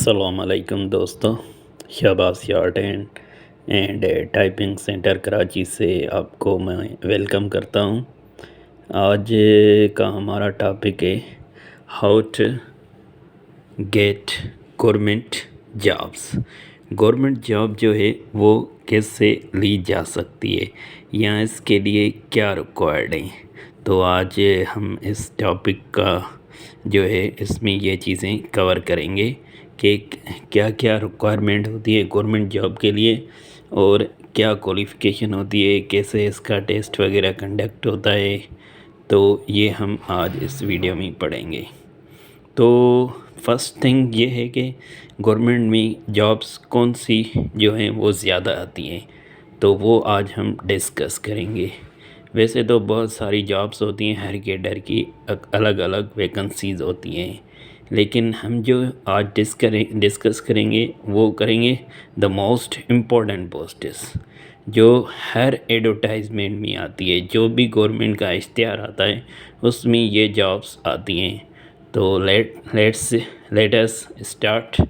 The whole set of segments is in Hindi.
अस्सलाम वालेकुम दोस्तों। Shahbaz art and typing centre Karachi से आपको मैं वेलकम करता हूं। आज का हमारा टॉपिक है how to get government jobs. Government job जो है वो कैसे ली जा सकती है या इसके लिए क्या रिक्वायर्ड है। तो आज हम इस टॉपिक का जो है इसमें ये चीज़ें कवर करेंगे कि क्या क्या रिक्वायरमेंट होती है गवर्नमेंट जॉब के लिए और क्या क्वालिफ़िकेशन होती है, कैसे इसका टेस्ट वगैरह कंडक्ट होता है। तो ये हम आज इस वीडियो में पढ़ेंगे। तो फर्स्ट थिंग ये है कि गवर्नमेंट में जॉब्स कौन सी जो हैं वो ज़्यादा आती हैं, तो वो आज हम डिस्कस करेंगे। वैसे तो बहुत सारी जॉब्स होती हैं, हर कैडर की अलग अलग वैकेंसीज़ होती हैं, लेकिन हम जो आज डिस्कस करेंगे वो करेंगे द मोस्ट इम्पोर्टेंट पोस्ट्स जो हर एडवर्टाइजमेंट में आती है। जो भी गवर्नमेंट का इश्तिहार आता है उसमें ये जॉब्स आती हैं। तो let us start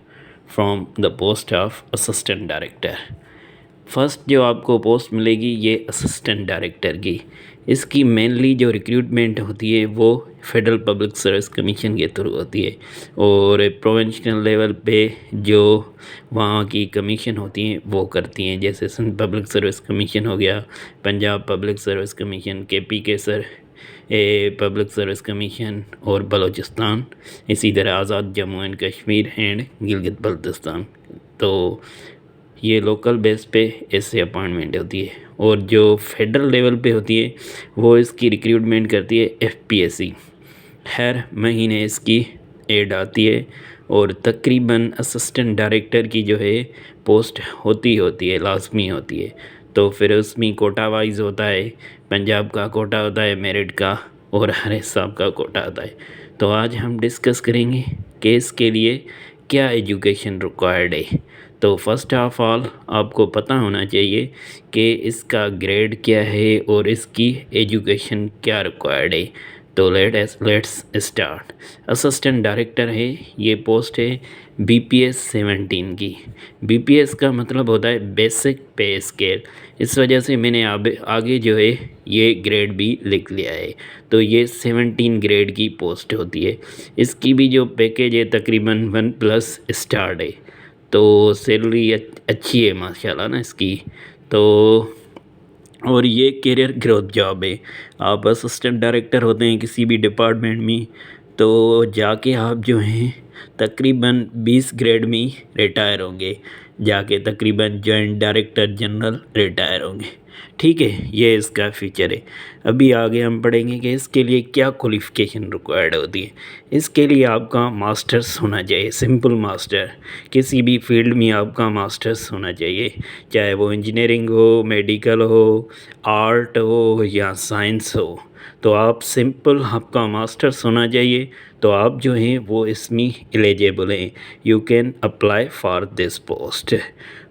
from the post of assistant director. First जो आपको पोस्ट मिलेगी ये असिस्टेंट डायरेक्टर की। इसकी मेनली जो रिक्रूटमेंट होती है वो फेडरल पब्लिक सर्विस कमीशन के थ्रू होती है, और प्रोविंशियल लेवल पे जो वहाँ की कमीशन होती हैं वो करती हैं। जैसे सिंध पब्लिक सर्विस कमीशन हो गया, Punjab public service commission, KP के सर पब्लिक सर्विस कमीशन, और बलूचिस्तान, इसी तरह आज़ाद जम्मू एंड कश्मीर एंड गिलगित बल्तिस्तान। तो ये लोकल बेस पे ऐसे अपॉइंटमेंट होती है। और जो फेडरल लेवल पे होती है वो इसकी रिक्रूटमेंट करती है FPSC। हर महीने इसकी एड आती है, और तकरीबन असिस्टेंट डायरेक्टर की जो है पोस्ट होती है, लाजमी होती है। तो फिर उसमें कोटा वाइज होता है, पंजाब का कोटा होता है मेरिट का, और हर हिसाब का कोटा होता है। तो आज हम डिस्कस करेंगे कि इसके लिए क्या एजुकेशन रिक्वायर्ड है। तो फर्स्ट ऑफ ऑल आपको पता होना चाहिए कि इसका ग्रेड क्या है और इसकी एजुकेशन क्या रिक्वायर्ड है। तो लेट्स स्टार्ट। असिस्टेंट डायरेक्टर है, ये पोस्ट है BPS 17 की। BPS का मतलब होता है बेसिक पे स्केल। इस वजह से मैंने आगे जो है ये ग्रेड भी लिख लिया है। तो ये 17 ग्रेड की पोस्ट होती है। इसकी भी जो पैकेज है तकरीबन 1+ स्टार्ट है। तो सैलरी अच्छी है माशाल्लाह ना इसकी। तो और ये करियर ग्रोथ जॉब है। आप असिस्टेंट डायरेक्टर होते हैं किसी भी डिपार्टमेंट में, तो जाके आप जो हैं तकरीबन 20 ग्रेड में रिटायर होंगे, जाके तकरीबन जॉइंट डायरेक्टर जनरल रिटायर होंगे। ठीक है, ये इसका फीचर है। अभी आगे हम पढ़ेंगे कि इसके लिए क्या क्वालिफ़िकेशन रिक्वायर्ड होती है। इसके लिए आपका मास्टर्स होना चाहिए, सिंपल मास्टर। किसी भी फील्ड में आपका मास्टर्स होना चाहिए, चाहे वो इंजीनियरिंग हो, मेडिकल हो, आर्ट हो या साइंस हो। तो आप सिंपल आपका मास्टर्स होना चाहिए, तो आप जो हैं वो इसमें एलिजिबल हैं, you can apply for this post.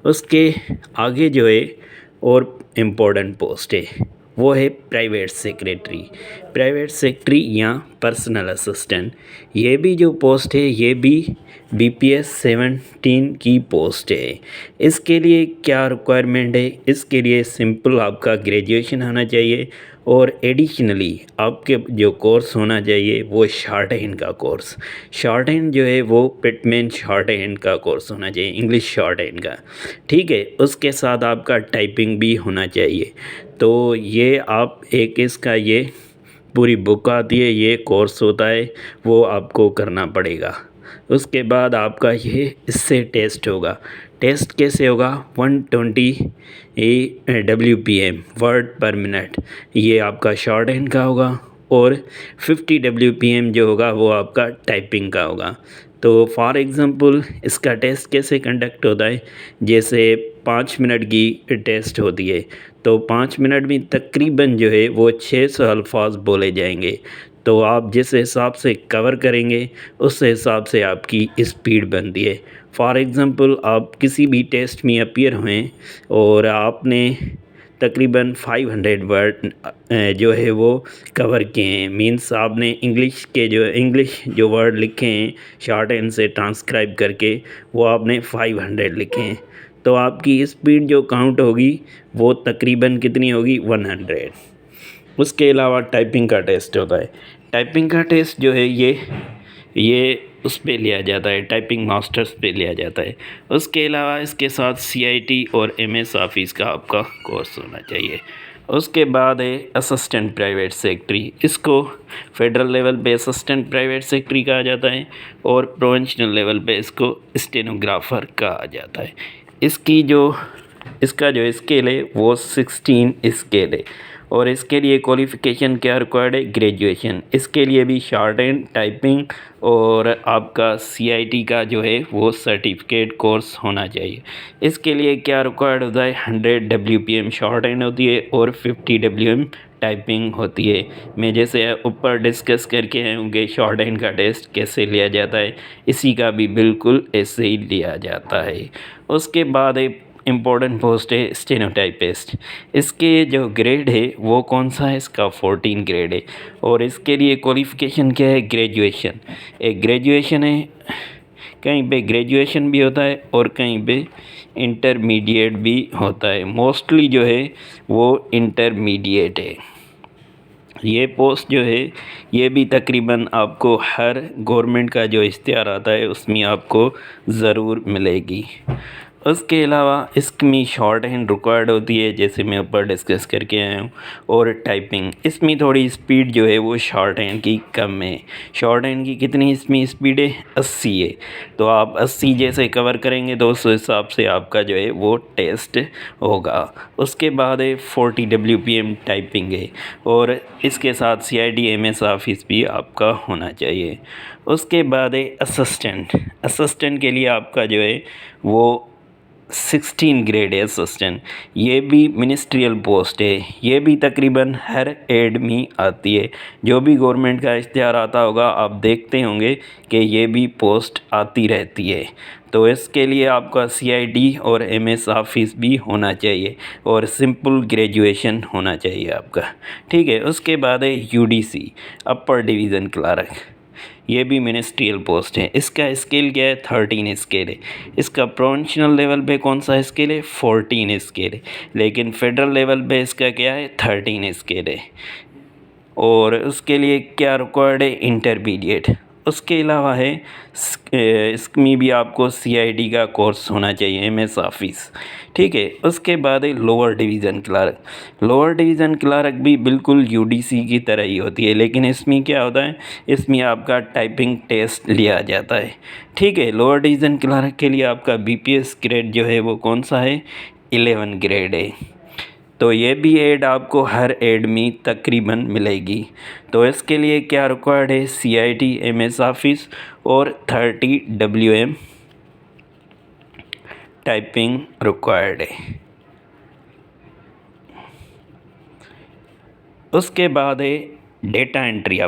उसके आगे जो है और इम्पोर्टेंट पोस्ट है वो है प्राइवेट सेक्रेटरी। प्राइवेट सेक्रेटरी या पर्सनल असिस्टेंट, ये भी जो पोस्ट है ये भी BPS 17 की पोस्ट है। इसके लिए क्या रिक्वायरमेंट है, इसके लिए सिंपल आपका ग्रेजुएशन होना चाहिए, और एडिशनली आपके जो कोर्स होना चाहिए वो शॉर्ट हैंड का कोर्स। शॉर्ट हैंड जो है वो पिटमैन शॉर्ट हैंड का कोर्स होना चाहिए, इंग्लिश शॉर्ट हैंड का। ठीक है, उसके साथ आपका टाइपिंग भी होना चाहिए। तो ये आप एक इसका ये पूरी बुक आती है, ये कोर्स होता है, वो आपको करना पड़ेगा। उसके बाद आपका ये इससे टेस्ट होगा। टेस्ट कैसे होगा, 120 WPM वर्ड पर मिनट, ये आपका शॉर्ट हैंड का होगा, और 50 WPM जो होगा वो आपका टाइपिंग का होगा। तो फॉर एग्ज़ाम्पल इसका टेस्ट कैसे कंडक्ट होता है, जैसे 5 मिनट की टेस्ट होती है, तो 5 मिनट में तकरीबन जो है वो 600 अल्फाज बोले जाएंगे। तो आप जिस हिसाब से कवर करेंगे उस हिसाब से आपकी स्पीड बनती है। फॉर एग्ज़ाम्पल आप किसी भी टेस्ट में अपीयर हुए और आपने तकरीबन 500 वर्ड जो है वो कवर किए हैं। मींस आपने इंग्लिश जो वर्ड लिखे हैं शॉर्ट हैंड से ट्रांसक्राइब करके वो आपने 500 लिखे हैं, तो आपकी स्पीड जो काउंट होगी वो तकरीबन कितनी होगी 100। उसके अलावा टाइपिंग का टेस्ट होता है। टाइपिंग का टेस्ट जो है ये उस पे लिया जाता है, टाइपिंग मास्टर्स पे लिया जाता है। उसके अलावा इसके साथ CIT और MS ऑफिस का आपका कोर्स होना चाहिए। उसके बाद है असिस्टेंट प्राइवेट सेक्रेटरी। इसको फेडरल लेवल पे असिस्टेंट प्राइवेट सेक्रेटरी कहा जाता है और प्रोविंशियल लेवल पे इसको स्टेनोग्राफर कहा जाता है। इसका जो स्केल है वो 16 स्केल है और इसके लिए क्वालिफ़िकेशन क्या रिक्वायर्ड है, ग्रेजुएशन। इसके लिए भी शॉर्ट हैंड, टाइपिंग और आपका CIT का जो है वो सर्टिफिकेट कोर्स होना चाहिए। इसके लिए क्या रिक्वायर्ड होता है, 100 WPM शॉर्ट हैंड होती है और 50 WM टाइपिंग होती है। मैं जैसे ऊपर डिस्कस करके आए होंगे शॉर्ट हैंड का टेस्ट कैसे लिया जाता है, इसी का भी बिल्कुल ऐसे ही लिया जाता है। उसके बाद एक इम्पोर्टेंट पोस्ट है स्टेनोटाइपिस्ट। इसके जो ग्रेड है वो कौन सा है, इसका 14 ग्रेड है और इसके लिए क्वालिफ़िकेशन क्या है, ग्रेजुएशन। एक ग्रेजुएशन है, कहीं पे ग्रेजुएशन भी होता है और कहीं पे इंटरमीडिएट भी होता है। मोस्टली जो है वो इंटरमीडिएट है। ये पोस्ट जो है ये भी तकरीबन आपको हर गवर्नमेंट का जो इश्तिहार आता है उसमें आपको ज़रूर मिलेगी। उसके अलावा इसमें शॉर्ट हैंड रिक्वायर्ड होती है, जैसे मैं ऊपर डिस्कस करके आया हूँ, और टाइपिंग। इसमें थोड़ी स्पीड जो है वो शॉर्ट हैंड की कम है। शॉर्ट हैंड की कितनी इसमें स्पीड है, 80 है। तो आप 80 जैसे कवर करेंगे तो उस हिसाब से आपका जो है वो टेस्ट होगा। उसके बाद है 40 WPM टाइपिंग है और इसके साथ CIT MS ऑफिस भी आपका होना चाहिए। उसके बाद है असिस्टेंट के लिए आपका जो है वो 16 ग्रेड है असिस्टेंट। ये भी मिनिस्ट्रियल पोस्ट है, ये भी तकरीबन हर एड में आती है। जो भी गवर्नमेंट का इश्तिहार आता होगा आप देखते होंगे कि ये भी पोस्ट आती रहती है। तो इसके लिए आपका CIT और MS ऑफिस भी होना चाहिए और सिंपल ग्रेजुएशन होना चाहिए आपका, ठीक है। उसके बाद है UDC अपर डिवीज़न क्लर्क। ये भी मिनिस्ट्रियल पोस्ट है। इसका स्केल क्या है, 13 स्केल है। इसका प्रोविंशियल लेवल पे कौन सा स्केल है, 14 स्केल है। लेकिन फेडरल लेवल पे इसका क्या है, 13 स्केल है। और उसके लिए क्या रिक्वायर्ड है, इंटरमीडिएट। उसके अलावा है इसमें भी आपको CIT का कोर्स होना चाहिए, MS ऑफिस, ठीक है। उसके बाद है lower division clerk. Lower division clerk भी बिल्कुल UDC की तरह ही होती है, लेकिन इसमें क्या होता है, इसमें आपका टाइपिंग टेस्ट लिया जाता है, ठीक है। लोअर डिवीज़न क्लर्क के लिए आपका BPS ग्रेड जो है वो कौन सा है, 11 ग्रेड है। तो ये भी एड आपको हर एड में तकरीबन मिलेगी। तो इसके लिए क्या रिक्वायर्ड है, CIT MS ऑफिस और 30 WM टाइपिंग रिक्वायर्ड है। उसके बाद है डेटा एंट्री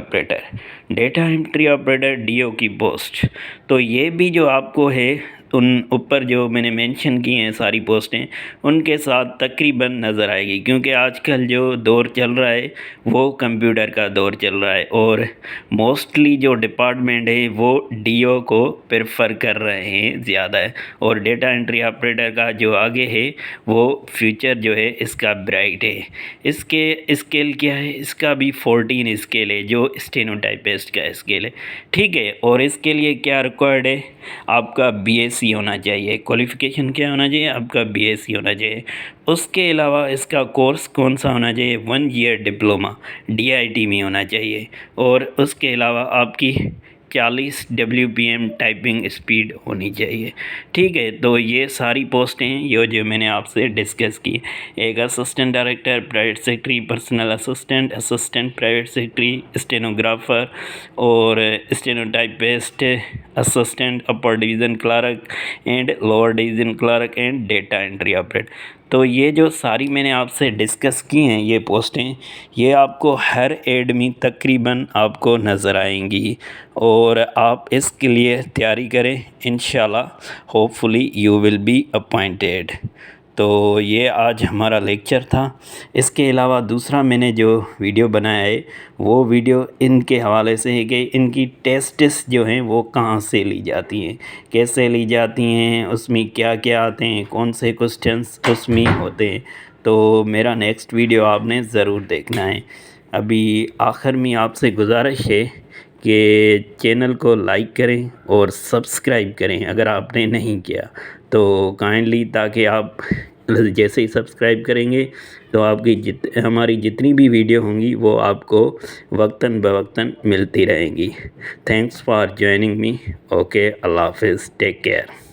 ऑपरेटर DO की पोस्ट। तो ये भी जो आपको है उन ऊपर जो मैंने मेंशन की हैं सारी पोस्टें उनके साथ तकरीबन नज़र आएगी, क्योंकि आजकल जो दौर चल रहा है वो कंप्यूटर का दौर चल रहा है और मोस्टली जो डिपार्टमेंट है वो DO को प्रेफर कर रहे हैं ज़्यादा है। और डेटा एंट्री ऑपरेटर का जो आगे है वो फ्यूचर जो है इसका ब्राइट है। इसके स्केल क्या है, इसका भी 14 स्केल है जो स्टेनोटाइपिस्ट का स्केल है, ठीक है। और इसके लिए क्या रिक्वायर्ड है, आपका BSc होना चाहिए। क्वालिफ़िकेशन क्या होना चाहिए, आपका BSc होना चाहिए। उसके अलावा इसका कोर्स कौन सा होना चाहिए, 1 ईयर डिप्लोमा DIT में होना चाहिए। और उसके अलावा आपकी 40 WPM टाइपिंग स्पीड होनी चाहिए, ठीक है। तो ये सारी पोस्टें हैं ये जो मैंने आपसे डिस्कस की। एक assistant director private secretary, personal assistant private secretary, stenographer और stenotypist, assistant upper division clerk and lower division clerk and data entry operator. तो ये जो सारी मैंने आपसे डिस्कस की हैं ये पोस्टें, ये आपको हर एड में तकरीबन आपको नज़र आएंगी और आप इसके लिए तैयारी करें। इंशाल्लाह hopefully you will be appointed. तो ये आज हमारा लेक्चर था। इसके अलावा दूसरा मैंने जो वीडियो बनाया है वो वीडियो इनके हवाले से है कि इनकी टेस्ट्स जो हैं वो कहाँ से ली जाती हैं, कैसे ली जाती हैं, उसमें क्या क्या आते हैं, कौन से क्वेश्चंस उसमें होते हैं। तो मेरा नेक्स्ट वीडियो आपने ज़रूर देखना है। अभी आखिर में आपसे गुजारिश है कि चैनल को लाइक करें और सब्सक्राइब करें अगर आपने नहीं किया तो काइंडली, ताकि आप जैसे ही सब्सक्राइब करेंगे तो आपकी हमारी जितनी भी वीडियो होंगी वो आपको वक्तन बवक्तन मिलती रहेंगी। Thanks for joining me. Okay, अल्लाह हाफिज़, टेक केयर।